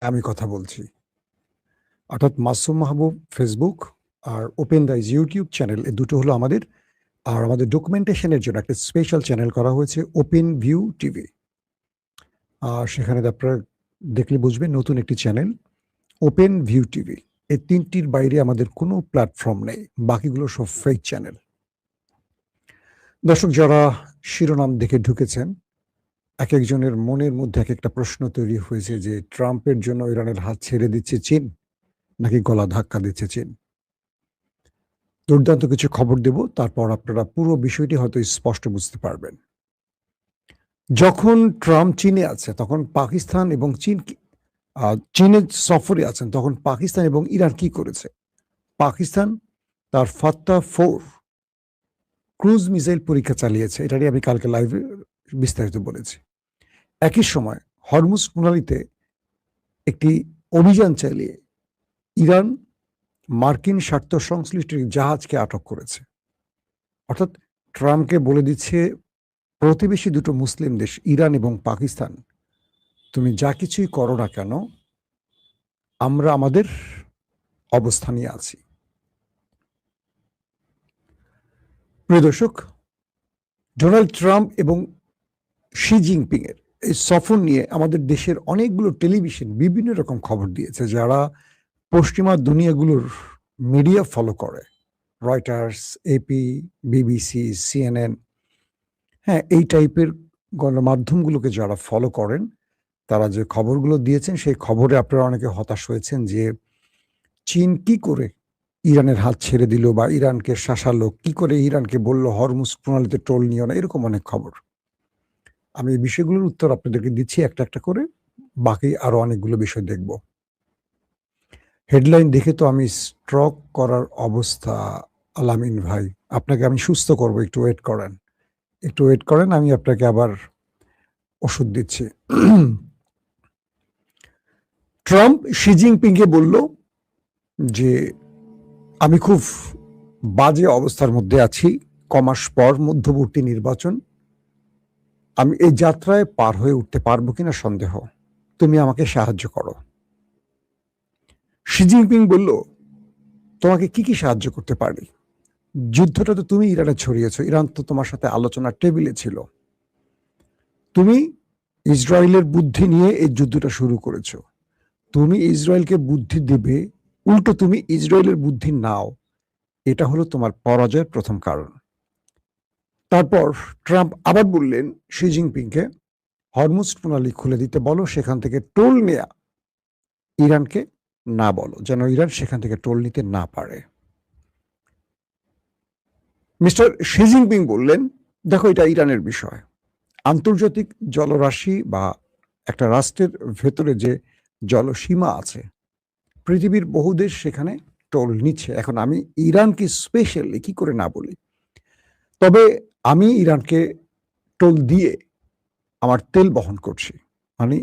আমি কথা বলছি। অর্থাৎ মাসুম মাহবুব ফেসবুক আর ওপেন রাইজ ইউটিউব চ্যানেল, এই দুটো হলো আমাদের। আর আমাদের ডকুমেন্টেশনের জন্য একটা স্পেশাল চ্যানেল করা হয়েছে ওপেন ভিউ টিভি। আর সেখানে আপনারা দেখলে বুঝবেন নতুন একটি চ্যানেল ওপেন ভিউ টিভি। এই তিনটির বাইরে আমাদের কোনো প্ল্যাটফর্ম নেই, বাকিগুলো সব ফেক চ্যানেল। দর্শক যারা শিরোনাম দেখে ঢুকেছেন, এক একজনের মনের মধ্যে এক একটা প্রশ্ন তৈরি হয়েছে যে ট্রাম্পের জন্য ইরানের হাত ছেড়ে দিচ্ছে চীন, নাকি গলা ধাক্কা দিচ্ছে চীন। দুর্দান্ত কিছু খবর দেব, তারপর আপনারা পুরো বিষয়টি হয়তো স্পষ্ট বুঝতে পারবেন। যখন ট্রাম্প চীনে আছে তখন পাকিস্তান এবং চীনের সফরে আছেন, তখন পাকিস্তান এবং ইরান কি করেছে? পাকিস্তান তার ফাত্তা-4 ক্রুজ মিসাইল পরীক্ষা চালিয়েছে, এটা নিয়ে আমি কালকে লাইভে বিস্তারিত বলেছি। একই সময় হরমুজ প্রণালীতে একটি অভিযান চালিয়ে ইরান মার্কিন স্বার্থ সংশ্লিষ্ট জাহাজকে আটক করেছে। অর্থাৎ ট্রাম্পকে বলে দিচ্ছে প্রতিবেশী দুটো মুসলিম দেশ ইরান এবং পাকিস্তান, তুমি যা কিছুই করো না কেন, আমরা আমাদের অবস্থানে আছি। প্রিয় দর্শক, ডোনাল্ড ট্রাম্প এবং শি জিনপিং এর এই সফর নিয়ে আমাদের দেশের অনেকগুলো টেলিভিশন বিভিন্ন রকম খবর দিয়েছে। যারা পশ্চিমা দুনিয়াগুলোর মিডিয়া ফলো করে, রয়টার্স, এপি, বিবিসি, সিএনএন, হ্যাঁ, এই টাইপের গণমাধ্যমগুলোকে যারা ফলো করেন, তারা যে খবরগুলো দিয়েছেন সেই খবরে আপনারা অনেকে হতাশ হয়েছেন যে চীন কি করে ইরানের হাত ছেড়ে দিল বা ইরানকে শাসালো, কি করে ইরানকে বলল হরমুজ প্রণালীতে টোল নিও না, এরকম অনেক খবর। আমি এই বিষয়গুলোর উত্তর আপনাদেরকে দিচ্ছি একটা একটা করে, বাকি আরো অনেকগুলো বিষয় দেখব। হেডলাইন দেখে তো আমি স্ট্রোক করার অবস্থা। আলামিন ভাই, আপনাকে আমি সুস্থ করব, একটু ওয়েট করেন, একটু ওয়েট করেন, আমি আপনাকে আবার ওষুধ দিচ্ছি। ট্রাম্প শি জিনপিংকে বলল যে আমি খুব বাজে অবস্থার মধ্যে আছি, কমাস পর মধ্যবর্তী নির্বাচন, আমি এই যাত্রায় পার হয়ে উঠতে পারবো কিনা সন্দেহ, তুমি আমাকে সাহায্য করো। শি জিনপিং বলল, তোমাকে কি কি সাহায্য করতে পারি? যুদ্ধটা তো তুমি ইরানে ছড়িয়েছো, ইরান তো তোমার সাথে আলোচনার টেবিলে ছিল, তুমি ইসরায়েলের বুদ্ধি নিয়ে এই যুদ্ধটা শুরু করেছো, তুমি ইসরায়েলকে বুদ্ধি দেবে, উল্টো তুমি ইসরায়েলের বুদ্ধি নাও, এটা হলো তোমার পরাজয়ের প্রথম কারণ। তারপর ট্রাম্প আবার বললেন শি জিনপিংকে, হরমুজ প্রণালী খুলে দিতে বলো, সেখান থেকে টোল নেয়া ইরানকে না বলো, যেন ইরান সেখান থেকে টোল নিতে না পারে। মিস্টার শি জিনপিং বললেন, দেখো এটা ইরানের বিষয়, আন্তর্জাতিক জলরাশি বা একটা রাষ্ট্রের ভেতরে যে জলসীমা আছে, পৃথিবীর বহু দেশ সেখানে টোল নিচ্ছে, এখন আমি ইরানকে স্পেশালি কি করে না বলি? তবে আমি ইরানকে টোল দিয়ে আমার তেল বহন করছি, মানে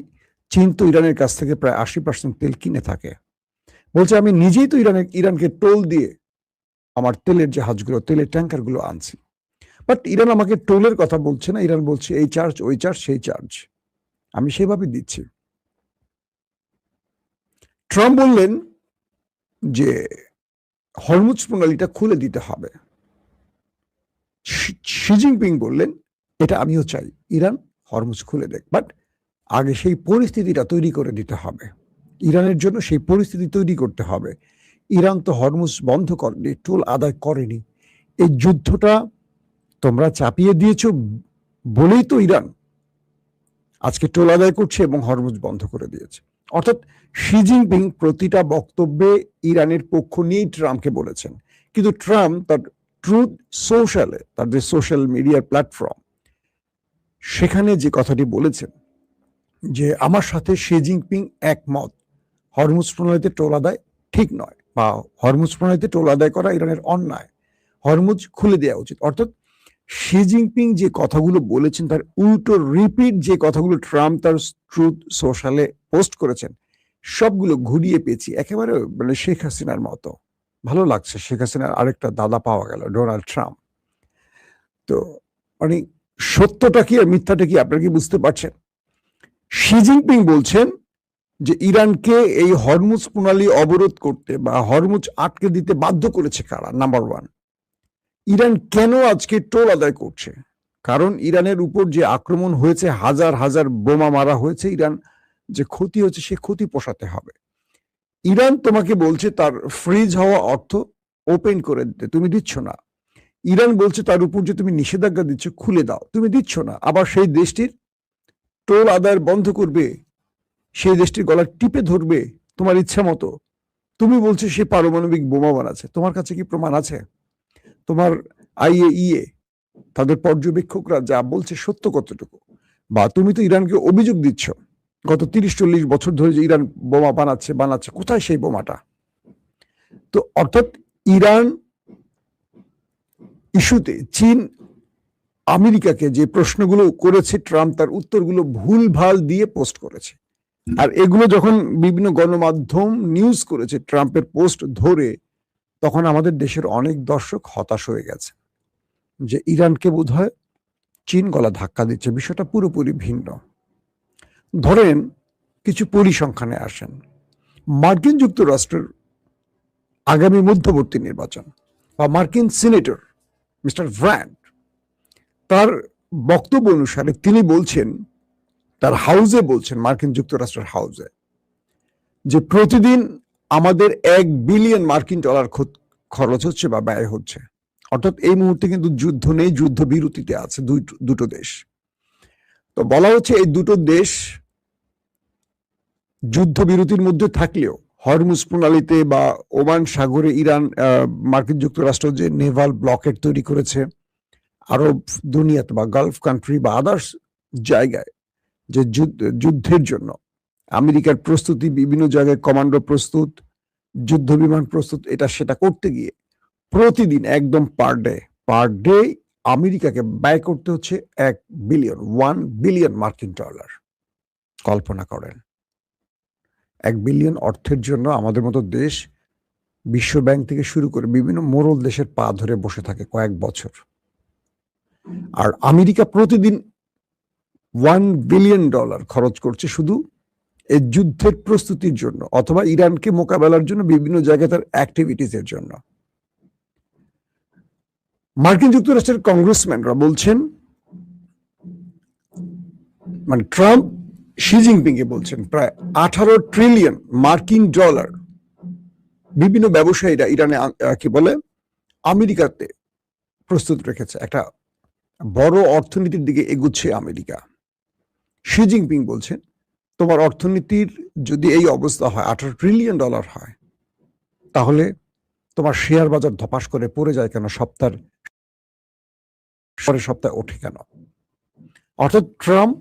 চীন তো ইরানের কাছ থেকে প্রায় 80% তেল কিনে থাকে, বলছে আমি নিজেই তো ইরানকে টোল দিয়ে আমার তেলের জাহাজগুলো, তেলের ট্যাঙ্কারগুলো আনছি। বাট ইরান আমাকে টোলের কথা বলছে না, ইরান বলছে এই চার্জ, ওই চার্জ, সেই চার্জ, আমি সেভাবে দিচ্ছি। ট্রাম্প বললেন যে হরমুজ প্রণালীটা খুলে দিতে হবে। শি জিনপিং বললেন, এটা আমিও চাই, ইরান হরমুজ খুলে দেখ, বাট আগে সেই পরিস্থিতিটা তৈরি করে দিতে হবে, ইরানের জন্য সেই পরিস্থিতি তৈরি করতে হবে। ইরান তো হরমুজ বন্ধ করেনি, টোল আদায় করেনি, এই যুদ্ধটা তোমরা চাপিয়ে দিয়েছ বলেই তো ইরান আজকে টোল আদায় করছে এবং হরমুজ বন্ধ করে দিয়েছে। অর্থাৎ শি জিনপিং প্রতিটা বক্তব্যে ইরানের পক্ষ নিয়েই ট্রাম্পকে বলেছেন, কিন্তু ট্রাম্প তার ট্রুথ সোশ্যালে, তার যে সোশ্যাল মিডিয়ার প্ল্যাটফর্ম, সেখানে যে কথাটি বলেছেন যে আমার সাথে শি জিনপিং একমত, হরমুজ প্রণালীতে টোল আদায় ঠিক নয়, বা হরমুজ প্রণালীতে টোল আদায় করা ইরানের অন্যায়, হরমুজ খুলে দেওয়া উচিত। অর্থাৎ শি জিনপিং যে কথাগুলো বলেছেন তার উল্টো রিপিট যে কথাগুলো ট্রাম্প তার ট্রুথ সোশ্যালে পোস্ট করেছেন, সবগুলো ঘুরিয়ে পেয়েছি, একেবারে মানে শেখ হাসিনার মতো। ভালো লাগছে, শেখ হাসিনার আরেকটা দাদা পাওয়া গেল, ডোনাল্ড ট্রাম্প। তো মানে সত্যটা কি আর মিথ্যাটা কি আপনারা কি বুঝতে পারছেন? শি জিনপিং বলছেন যে ইরানকে এই হরমুজ প্রণালী অবরোধ করতে বা হরমুজ আটকে দিতে বাধ্য করেছে কারা? নাম্বার ওয়ান, ইরান কেন আজকে টোল আদায় করছে? কারণ ইরানের উপর যে আক্রমণ হয়েছে, হাজার হাজার বোমা মারা হয়েছে, ইরান যে ক্ষতি হচ্ছে সে ক্ষতি পোষাতে হবে। ইরান তোমাকে বলছে তার ফ্রিজ হওয়া অর্থ ওপেন করে দিতে, তুমি দিচ্ছ না। ইরান বলছে তার উপর যে তুমি নিষেধাজ্ঞা দিচ্ছ খুলে দাও, তুমি দিচ্ছ না। আবার সেই দেশটির টোল আদায় বন্ধ করবে, সেই দেশটির গলা টিপে ধরবে তোমার ইচ্ছা মতো। তুমি বলছো সে পারমাণবিক বোমা বানাচ্ছে, তোমার কাছে কি প্রমাণ আছে? তোমার IAEA তাদের পর্যবেক্ষকরা যা বলছে সত্য কতটুকু? বা তুমি তো ইরানকে অভিযোগ দিচ্ছ গত 30-40 বছর ধরে যে ইরান বোমা বানাচ্ছে, কোথায় সেই বোমাটা? তো অর্থাৎ ইরান ইস্যুতে চীন আমেরিকাকে যে প্রশ্নগুলো করেছে, ট্রাম্প তার উত্তরগুলো ভুলভাল দিয়ে পোস্ট করেছে। আর এগুলো যখন বিভিন্ন গণমাধ্যম নিউজ করেছে ট্রাম্পের পোস্ট ধরে, তখন আমাদের দেশের অনেক দর্শক হতাশ হয়ে গেছে যে ইরানকে বোধহয় চীন গলা ধাক্কা দিচ্ছে। বিষয়টা পুরোপুরি ভিন্ন। ধরেন কিছু পরিসংখ্যানে আসেন। মার্কিন যুক্তরাষ্ট্রের আগামী মধ্যবর্তী নির্বাচন বা মার্কিন সিনেটর মিস্টার ভ্যান্ড, তার বক্তব্য অনুসারে তিনি বলছেন, তার হাউসে বলছেন, মার্কিন যুক্তরাষ্ট্রের হাউসে, যে প্রতিদিন আমাদের $1 বিলিয়ন মার্কিন ডলার খরচ হচ্ছে বা ব্যয় হচ্ছে। অর্থাৎ এই মুহূর্তে কিন্তু যুদ্ধ নেই, যুদ্ধ বিরতিতে আছে দুটো দেশ। তো বলা হচ্ছে এই দুটো দেশ যুদ্ধ বিরতির মধ্যে থাকলেও হরমুজ প্রণালীতে বা ওমান সাগরে ইরান মার্কিন যুক্তরাষ্ট্র যে নেভাল ব্লকেট তৈরি করেছে, আরব দুনিয়াতে বা গালফ কান্ট্রি বা আদার্স জায়গায় যে যুদ্ধের জন্য আমেরিকার প্রস্তুতি, বিভিন্ন জায়গায় কমান্ডো প্রস্তুত, যুদ্ধ বিমান প্রস্তুত, এটা সেটা করতে গিয়ে প্রতিদিন একদম পার ডে আমেরিকাকে ব্যয় করতে হচ্ছে $1 বিলিয়ন মার্কিন ডলার। কল্পনা করেন, $1 বিলিয়ন অর্থের জন্য আমাদের মতো দেশ বিশ্ব ব্যাংক থেকে শুরু করে বিভিন্ন মোড়ল দেশের পা ধরে বসে থাকে কয়েক বছর। আর আমেরিকা প্রতিদিন $1 বিলিয়ন খরচ করছে শুধু এই যুদ্ধের প্রস্তুতির জন্য, অথবা ইরানকে মোকাবেলার জন্য বিভিন্ন জায়গায় তার অ্যাক্টিভিটিসের জন্য। মার্কিন যুক্তরাষ্ট্রের কংগ্রেসম্যানরা বলছেন, মানে ট্রাম্প শি জিনপিং কে বলছেন, প্রায় $18 ট্রিলিয়ন মার্কিন ডলার বিভিন্ন ব্যবসায়ীরা ইরানে কি বলে আমেরিকাতে প্রস্তুত রেখেছে। একটা বড় অর্থনীতির দিকে এগুচ্ছে আমেরিকা। শি জিনপিং বলছেন, তোমার অর্থনীতির যদি এই অবস্থা হয়, $18 ট্রিলিয়ন হয়, তাহলে তোমার শেয়ার বাজার ধপাস করে পড়ে যায় কেন? সপ্তাহে ওঠে কেন? অর্থাৎ ট্রাম্প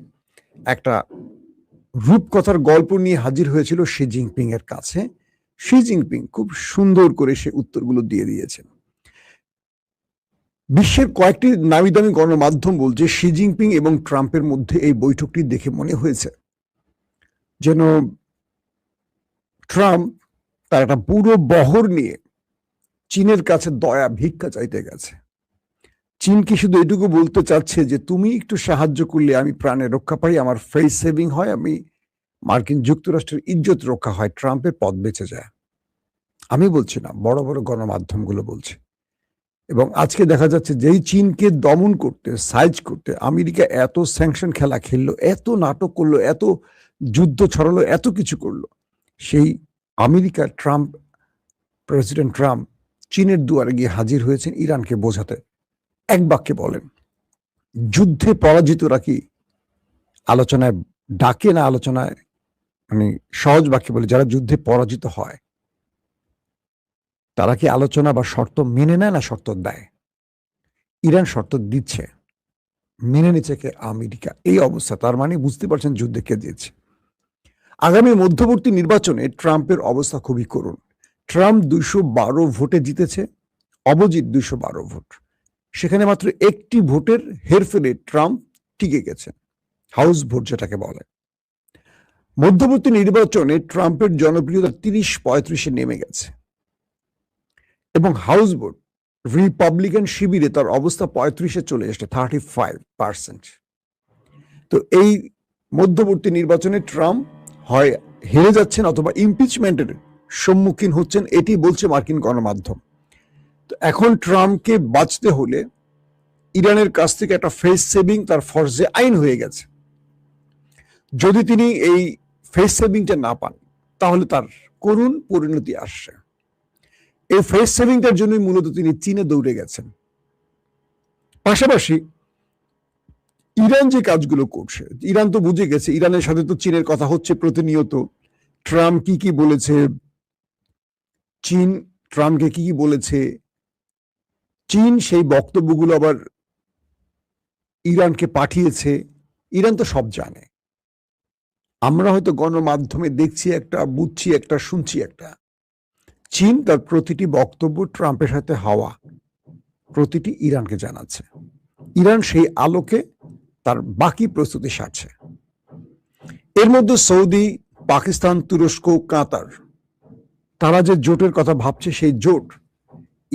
একটা রূপকথার গল্প নিয়ে হাজির হয়েছিল শি জিনপিং এর কাছে। শি জিনপিং খুব সুন্দর করে সে উত্তরগুলো দিয়ে দিয়েছেন। বিশ্বের কয়েকটি নামি দামি গণমাধ্যম বলছে শি জিনপিং এবং ট্রাম্পের মধ্যে এই বৈঠকটি দেখে মনে হয়েছে যেন ট্রাম্প তার একটা পুরো বহর নিয়ে চীনের কাছে দয়া ভিক্ষা চাইতে গেছে। চীনকে শুধু এটুকু বলতে চাচ্ছে যে তুমি একটু সাহায্য করলে আমি প্রাণে রক্ষা পাই, আমার ফেস সেভিং হয়, আমি মার্কিন যুক্তরাষ্ট্রের ইজ্জত রক্ষা হয়, ট্রাম্পের পদ বেঁচে যায়। আমি বলছি না, বড় বড় গণমাধ্যমগুলো বলছে। এবং আজকে দেখা যাচ্ছে যেই চীনকে দমন করতে, সাইজ করতে আমেরিকা এত স্যাংশন খেলা খেললো, এত নাটক করলো, এত যুদ্ধ ছড়ালো, এত কিছু করলো, সেই আমেরিকার প্রেসিডেন্ট ট্রাম্প চীনের দুয়ারে গিয়ে হাজির হয়েছেন ইরানকে বোঝাতে। এক বাক্যে বলেন, যুদ্ধে পরাজিতরা কি আলোচনায় ডাকে না? আলোচনায়, মানে সহজ বাক্যে বলে, যারা যুদ্ধে পরাজিত হয় তারা কি আলোচনা বা শর্ত মেনে নেয় না শর্ত দেয়? ইরান শর্ত দিচ্ছে, মেনে নিচ্ছে কে? আমেরিকা। এই অবস্থা, তার মানে বুঝতে পারছেন যুদ্ধে কে জিতছে। আগামী মধ্যবর্তী নির্বাচনে ট্রাম্পের অবস্থা খুবই করুণ। ট্রাম্প 212 ভোটে জিতেছে, অপোজিট 212 ভোট। সেখানে মাত্র একটি ভোটের হেরফেরে ট্রাম্প টিকে গেছে, হাউস ভোট যেটাকে বলে। মধ্যবর্তী নির্বাচনে ট্রাম্পের জনপ্রিয়তা 30-35-এ নেমে গেছে এবং হাউস ভোট রিপাবলিকান শিবিরে তার অবস্থা 35-এ চলে এসেছে, 35%। তো এই মধ্যবর্তী নির্বাচনে ট্রাম্প হয় হেরে যাচ্ছেন অথবা ইমপিচমেন্টের সম্মুখীন হচ্ছেন, এটি বলছে মার্কিন গণমাধ্যম। তো এখন ট্রাম্পকে বাঁচতে হলে ইরানের কাছ থেকে একটা ফেস সেভিং তার ফরজে আইন হয়ে গেছে। যদি তিনি এই ফেস সেভিংটা না পান তাহলে তার করুণ পরিণতি আসছে। এই ফেস সেভিংটার জন্যই মূলত তিনি চীনে দৌড়ে গেছেন। পাশাপাশি ইরান যে কাজগুলো করছে, ইরান তো বুঝে গেছে, ইরানের সাথে তো চীনের কথা হচ্ছে প্রতিনিয়ত। ট্রাম্প কি বলেছে, চীন ট্রাম্পকে কি বলেছে, চীন সেই বক্তব্যগুলো আবার ইরানকে পাঠিয়েছে। ইরান তো সব জানে। আমরা হয়তো গণমাধ্যমে দেখছি একটা, বুঝছি একটা, শুনছি একটা। চীন তার প্রতিটি বক্তব্য ট্রাম্পের সাথে হওয়া প্রতিটি ইরানকে জানাচ্ছে। ইরান সেই আলোকে তার বাকি প্রস্তুতি সারছে। এর মধ্যে সৌদি, পাকিস্তান, তুরস্ক, কাতার, তারা যে জোটের কথা ভাবছে, সেই জোট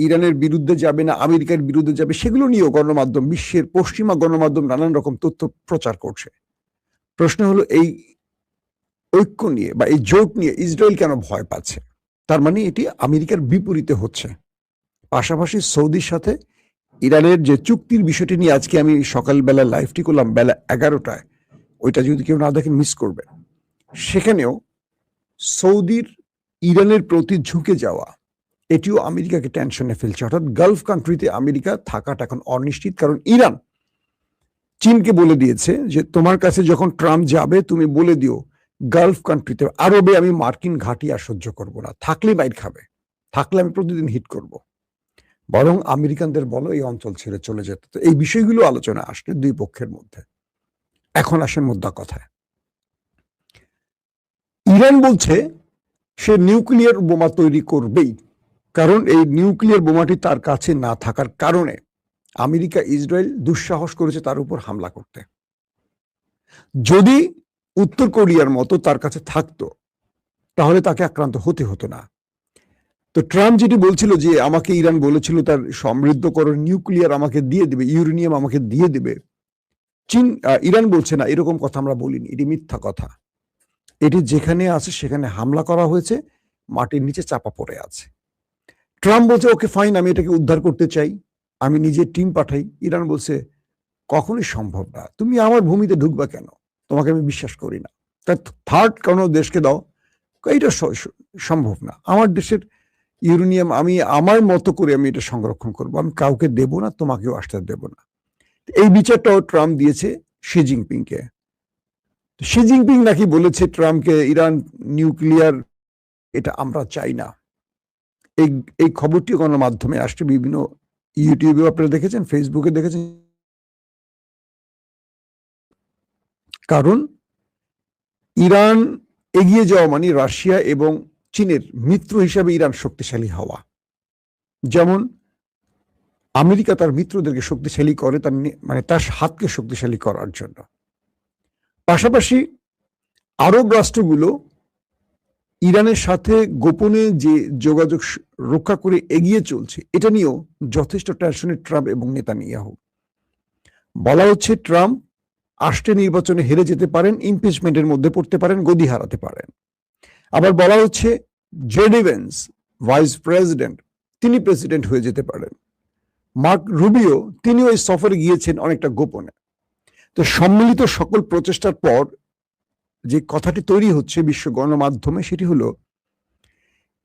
ইরানের বিরুদ্ধে যাবে না আমেরিকার বিরুদ্ধে যাবে, সেগুলো নিয়েও গণমাধ্যম, বিশ্বের পশ্চিমা গণমাধ্যম নানান রকম তথ্য প্রচার করছে। প্রশ্ন হলো, এই ঐক্য নিয়ে বা এই জোট নিয়ে ইসরায়েল কেন ভয় পাচ্ছে? তার মানে এটি আমেরিকার বিপরীতে হচ্ছে। পাশাপাশি সৌদির সাথে ইরানের যে চুক্তির বিষয়টি নিয়ে আজকে আমি সকালবেলা লাইভটি করলাম বেলা 11টায়, ওইটা যদি কেউ না দেখেন মিস করবে। সেখানেও সৌদির ইরানের প্রতি ঝুঁকে যাওয়া, এটিও আমেরিকাকে টেনশনে ফেলছে। অর্থাৎ গালফ কান্ট্রিতে আমেরিকা থাকাটা এখন অনিশ্চিত। কারণ ইরান চীনকে বলে দিয়েছে যে তোমার কাছে যখন ট্রাম্প যাবে তুমি বলে দিও গালফ কান্ট্রিতে, আরবে আমি মার্কিন ঘাঁটি আর সহ্য করবো না, থাকলে বাইর খাবে, থাকলে আমি প্রতিদিন হিট করব, বরং আমেরিকানদের বলো এই অঞ্চল ছেড়ে চলে যেতে। তো এই বিষয়গুলো আলোচনা আসছে দুই পক্ষের মধ্যে। এখন আসেন মুদ্রা কথায়। ইরান বলছে সে নিউক্লিয়ার বোমা তৈরি করবেই, কারণ এই নিউক্লিয়ার বোমাটি তার কাছে না থাকার কারণে আমেরিকা, ইসরায়েল দুঃসাহস করেছে তার উপর হামলা করতে। যদি উত্তর কোরিয়ার মতো তার কাছে থাকতো তাহলে তাকে আক্রান্ত হতে হতো না। তো ট্রাম্প যেটি বলছিল যে আমাকে ইরান বলেছিল তার সমৃদ্ধকরণ নিউক্লিয়ার আমাকে দিয়ে দেবে, ইউরেনিয়াম আমাকে দিয়ে দেবে, চীন ইরান বলছে না এরকম কথা আমরা বলিনি, এটি মিথ্যা কথা। এটি যেখানে আছে সেখানে হামলা করা হয়েছে, মাটির নিচে চাপা পড়ে আছে। ট্রাম্প বলছে ওকে ফাইন, আমি এটাকে উদ্ধার করতে চাই, আমি নিজের টিম পাঠাই। ইরান বলছে কখনোই সম্ভব না, তুমি আমার ভূমিতে ঢুকবা কেন, তোমাকে আমি বিশ্বাস করি না, থার্ড কোনো দেশকে দাও, এটা সম্ভব না, আমার দেশের ইউরেনিয়াম আমি আমার মতো করে আমি এটা সংরক্ষণ করবো, আমি কাউকে দেব না, তোমাকেও আসতে দেব না। এই বিচারটাও ট্রাম্প দিয়েছে শি জিনপিংকে। শি জিনপিং নাকি বলেছে ট্রাম্পকে ইরান নিউক্লিয়ার এটা আমরা চাই না। এই খবরটি গণমাধ্যমে আসছে, বিভিন্ন ইউটিউবে আপনারা দেখেছেন, ফেসবুকে দেখেছেন। কারণ ইরান এগিয়ে যাওয়া মানে রাশিয়া এবং চীনের মিত্র হিসাবে ইরান শক্তিশালী হওয়া। যেমন আমেরিকা তার মিত্রদেরকে শক্তিশালী করে তার মানে তার হাতকে শক্তিশালী করার জন্য। পাশাপাশি আরব রাষ্ট্রগুলো ইরানের সাথে গোপনে যে যোগাযোগ রক্ষা করে এগিয়ে চলছে, এটা নিয়েও যথেষ্ট টেনশনে ট্রাম্প এবং নেতানিয়াহু। বলা হচ্ছে ট্রাম্প আসছে নির্বাচনে হেরে যেতে পারেন, ইমপিচমেন্টের মধ্যে পড়তে পারেন, গদি হারাতে পারেন। আবার বলা হচ্ছে জেডি ভেন্স ভাইস প্রেসিডেন্ট, তিনি প্রেসিডেন্ট হয়ে যেতে পারেন। মার্ক রুবিও তিনিও এই সফরে গিয়েছেন অনেকটা গোপনে। তো সম্মিলিত সকল প্রচেষ্টার পর যে কথাটি তৈরি হচ্ছে বিশ্ব গণমাধ্যমে, সেটি হলো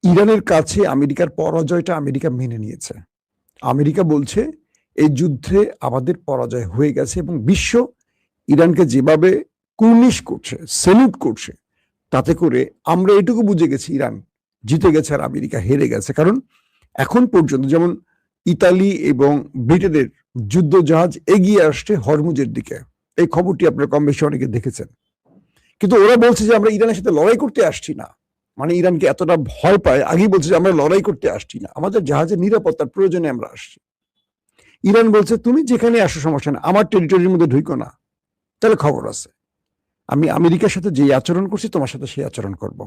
ইরানের কাছে আমেরিকার পরাজয়টা আমেরিকা মেনে নিয়েছে। আমেরিকা বলছে এই যুদ্ধে আমাদের পরাজয় হয়ে গেছে এবং বিশ্ব ইরানকে যেভাবে কুর্নিশ করছে, সেলুট করছে, তাতে করে আমরা এটুকু বুঝে গেছি ইরান জিতে গেছে আর আমেরিকা হেরে গেছে। কারণ এখন পর্যন্ত যেমন ইতালি এবং ব্রিটেনের যুদ্ধ জাহাজ এগিয়ে আসছে হরমুজের দিকে, এই খবরটি আপনারা কম বেশি অনেকে দেখেছেন। কিন্তু ওরা বলছে যে আমরা ইরানের সাথে লড়াই করতে আসছি না, মানে ইরানকে এতটা ভয় পায়, আগেই বলছে যে আমরা লড়াই করতে আসছি না, আমাদের জাহাজের নিরাপত্তার প্রয়োজনে আমরা আসছি। ইরান বলছে তুমি যেখানে আসো সমস্যা না, আমার টেরিটরির মধ্যে ঢুকো না, তাহলে খবর আছে, আমি আমেরিকার সাথে যে আচরণ করছি তোমার সাথে সেই আচরণ করব।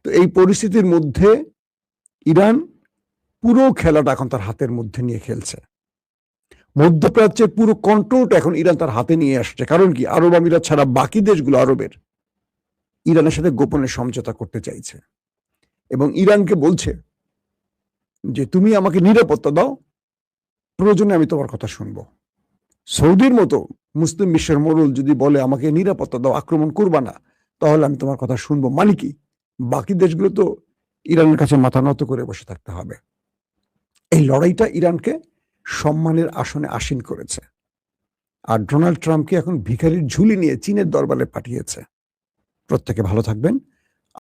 তো এই পরিস্থিতির মধ্যে ইরান পুরো খেলাটা এখন তার হাতের মধ্যে নিয়ে খেলছে। মধ্যপ্রাচ্যের পুরো কন্ট্রোলটা এখন ইরান তার হাতে নিয়ে আসছে। কারণ কি, আরব আমিরাত ছাড়া বাকি দেশগুলো আরবের ইরানের সাথে গোপনে সমঝোতা করতে চাইছে এবং ইরানকে বলছে যে তুমি আমাকে নিরাপত্তা দাও, প্রয়োজনে আমি তোমার কথা শুনবো। সৌদির মতো মুসলিম বিশ্বের মোড়ল যদি বলে আমাকে নিরাপত্তা দাও, আক্রমণ করবা না, তাহলে আমি তোমার কথা শুনবো। মানে কি, বাকি দেশগুলো তো ইরানের কাছে মাথা নত করে বসে থাকতে হবে। এই লড়াইটা ইরানকে সম্মানের আসনে আসীন করেছে, আর ডোনাল্ড ট্রাম্পকে এখন ভিখারির ঝুলি নিয়ে চীনের দরবারে পাঠিয়েছে। প্রত্যেকে ভালো থাকবেন।